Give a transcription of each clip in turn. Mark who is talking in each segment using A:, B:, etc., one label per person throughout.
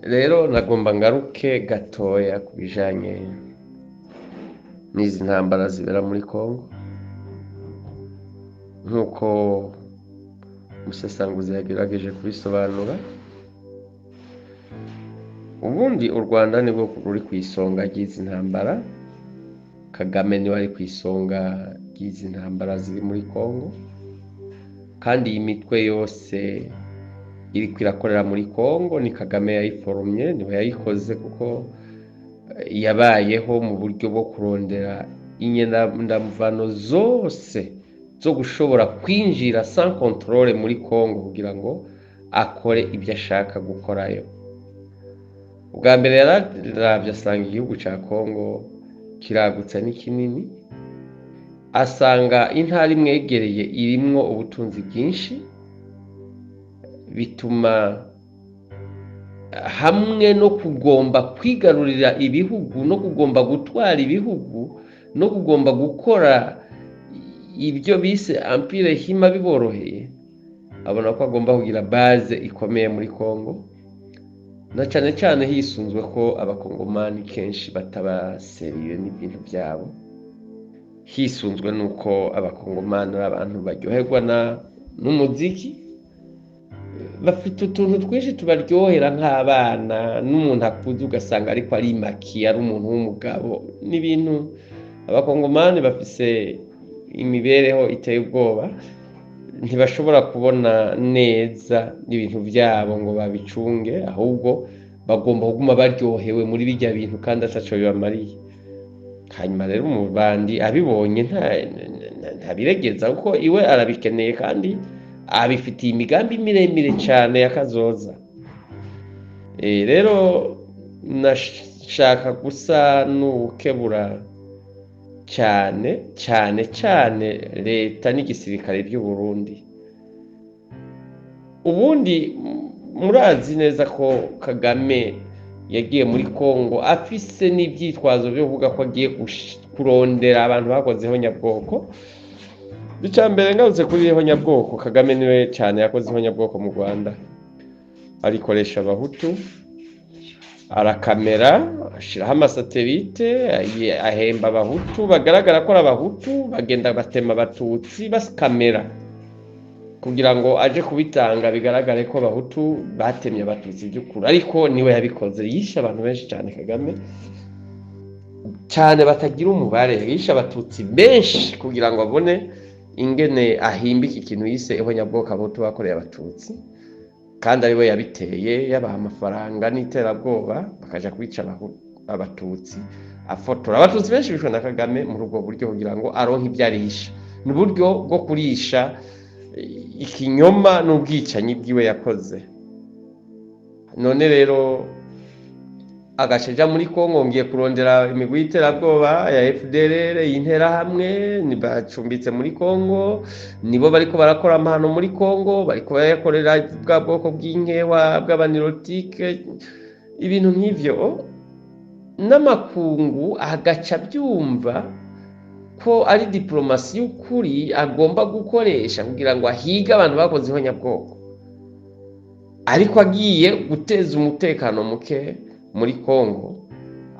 A: rero nagomba ngaruke gatoya ku bijanye n'izi ntambara zibera muri Kongo nk'uko umusesanguzi yagerageje kubisobanura. Ubundi u Rwanda nibwo ruri ku isonga ry'izi ntambara, Kagame niwe ari ku isonga ry'izi ntambara ziri muri Kongo, kandi iyi mitwe yose iriko irakorera muri Kongo ni Kagame yayiforomye, niwe yayikoze kuko yabayeho mu buryo bwo kurondera ingendamuvano zose zo gushobora kwinjira sans controle muri Kongo kugira ngo akore ibyo ashaka gukorayo. Ubwa mbere yararavye asanga igihugu ca Kongo kiragutse ni kinini, asanga intara imwegereye irimwo ubutunzi bwinshi, bituma hamwe no kugomba kwigarurira ibihugu no kugomba gutwara ibihugu no kugomba gukora ibyo bise empire hima biboroheye, abona ko agomba kugira base ikomeye muri Kongo, na cane cane hisunzwe ko abakongomani kenshi bataba serieux n'ibintu byabo, hisunzwe nuko abakongomani ari abantu baryoherwa n'umuziki, bafite utuntu twinshi tubaryohera nk'abana, n'umuntu akuze ugasanga ariko ari maki, ari umuntu w'umugabo, n'ibintu abakongomani bafise imibereho iteye ubwoba, ntibashobora kubona neza ibintu byabo ngo babicunge, ahubwo bagomba kuguma baryohewe muri bijya bintu kandi ataco bibamariye. Hanyuma rero umubandi abibonye ntabiregeza kuko iwe arabikeneye kandi abifitiye imigambi miremire cyane y'akazoza. Rero nashaka gusa n'ukebura cyane leta n'igisirikare by'u Burundi. Ubundi murazi neza ko Kagame yagiye muri Kongo afise n'ivyitwazo byo kuvuga ko agiye kurondera abantu bakozeho nyabwoko. Icambere ngarutse kuri nyabwoko, Kagame niwe cyane yakozeho nyabwoko mu Rwanda, arikoresha abahutu, arakamera, ashiraho amasatelite, ahemba abahutu bagaragara ko ari abahutu, bagenda batema abatutsi bakamera kugira ngo aje kubitanga bigaragare ko abahutu batemye abatutsi by'ukuri, ariko niwe yabikoze. Yishe abantu benshi cyane Kagame, cyane batagira umubare, yishe abatutsi benshi kugira ngo abone ingene ahimbika ikintu yise ihonyabwoko abahutu bakoreye abatutsi, kandi ariwe yabiteye, yabaha amafaranga n'iterabwoba bakaja kwica abatutsi, afotora abatutsi benshi bishwe na Kagame muri ubwo buryo kugira ngo aronke ibyarisha. Ni uburyo bwo kurisha ikinyoma n'ubwicanyi bwiwe yakoze. None rero agasheja muri Kongo ngiye kurondera imigwi y'iterabwoba ya FDLR y'intera hamwe, nibacumbitse muri Kongo, nibo bariko barakora amahano muri Kongo, bariko bayakorera bwa bwoko bw'inkewa bw'abanirotike, ibintu nk'ivyo. N'amakungu agaca byumva ko ari diplomasi y'ukuri agomba gukoresha kugira ngo ahige abantu bakoze ihonyabwoko, ariko agiye guteza umutekano muke muri Kongo,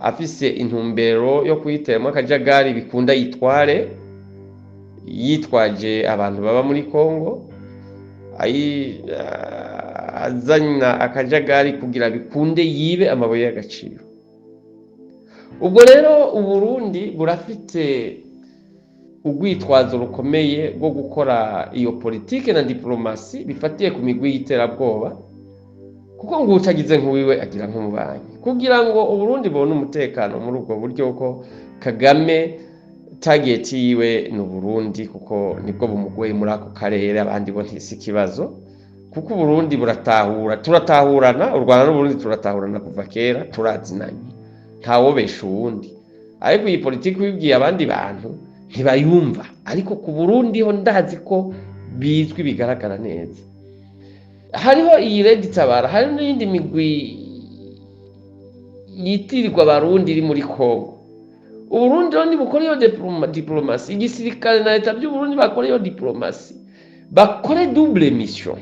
A: afise intumbero yo kuyiteramo akajagari bikunda yitwaje abantu baba muri Kongo, azanya akajagari kugira bikunde yibe amabuye y'agaciro. Ubwo rero Uburundi burafite urwitwazo rukomeye rwo gukora iyo politike na diplomasi bifatiye ku migwi y'iterabwoba, kuko ngo utagize nk'uwiwe agira nk'umubanyi, kugira ngo Uburundi bubone umutekano muri ubwo buryo ko Kagame target yiwe ni Burundi, kuko nibwo bumugoye muri ako karere, abandi bo ntisi kibazo, kuko Burundi turatahurana, u Rwanda n'Uburundi turatahurana kuva kera, turazinanye, ntawobesha uwundi. Ariko iyi politiki wibwiye abandi bantu ntibayumva, ariko ku Burundi ho ndazi ko bizwi bigaragara neza. Hariho iyi Red Tabara, hari n'indi migwi yitirirwa abarundi iri muri Kongo. Uburundi rero nibukora iyo diplomasi, igisirikare na leta by'Uburundi bakora iyo diplomasi, bakore double mission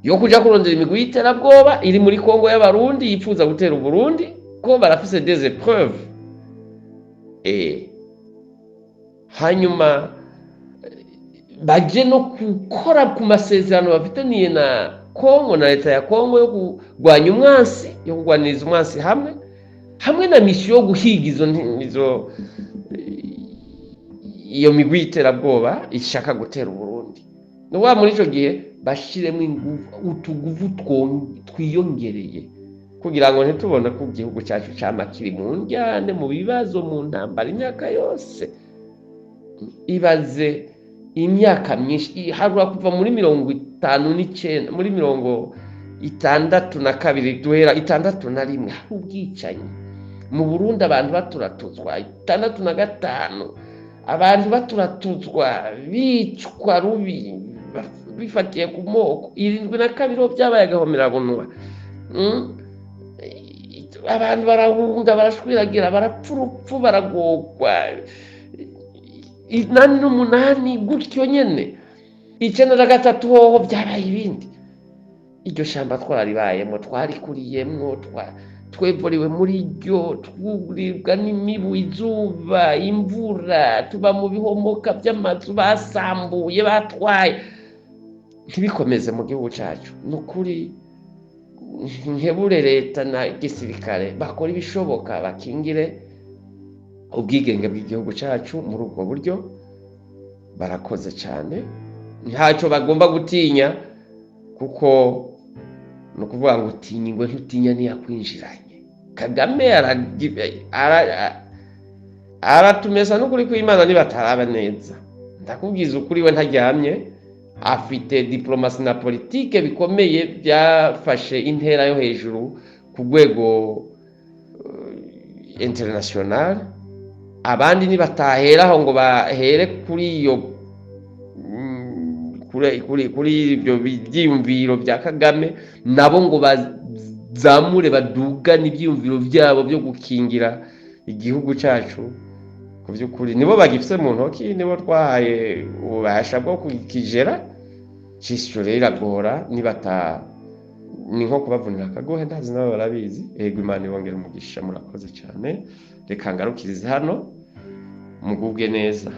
A: yo kuja kurondera imigwi y'iterabwoba iri muri Kongo y'abarundi yifuza gutera Uburundi, ko barafise des épreuves. Hanyuma baje no gukora ku masezerano bafitaniye na Kongo, na leta ya Kongo, yo kurwanya umwansi, yo kurwaniriza umwansi hamwe na misiyo yo guhiga iyo migwi y'iterabwoba ishaka gutera Uburundi. No wa muri ico gihe bashiremo utuguvu twiyongereye kugira ngo ntitubone ko igihugu cyacu cama kiri mu njyane, mu bibazo, mu ntambara imyaka yose. Ibaze imyaka myinshi, harura kuva muri 59, muri 62 duhera 61 hari ubwicanyi mu Burundi, abantu baturatuzwa 65, abantu baturatuzwa bicwa rubi bifatiye ku moko. 72 byabaye agahomerabunwa. Abantu barahunga, barashwiragira, barapfurupfu, baragogwa. 8 gutyo nyene. 93 hoho byabaye ibindi. Iryo shamba twaribayemo, twarikuriyemo, twevuriwe muri ryo, twurirwa n'imibu, izuba, imvura, tuba mu bihomoka by'amazu basambuye, batwaye. Ntibikomeze mu gihugu cyacu. Nukuri nkebure leta na gisirikare bakora ibishoboka bakingire ubwigenge bw'igihugu cyacu muri ubwo buryo. Barakoze cyane, ntacyo bagomba gutinya, kuko no kuvuga ngo utinya ingwe ntutinya niyakwinjiranye. Kagame aratumeza n'ukuri kw'Imana nibataraba neza. Ndakubwiza ukuri, we ntaryamye, afite diplomasi na politike bikomeye byafashe intera yo hejuru ku rwego international. Abandi nibataheraho ngo bahere kuri iyo kuri ibyo byiyumviro bya Kagame, nabo ngo bazamure badugane ibyiyumviro byabo byo gukingira igihugu cyacu. Ku by'ukuri nibo bagifise mu ntoki, nibo twahaye ububasha bwo kukigera. Cisho rero iragora, ni nko kubavunira akagohe, ndazi nabo barabizi. Ego, Imana ibongere umugisha, murakoze cyane. Reka ngarukirize hano, mugubwe neza.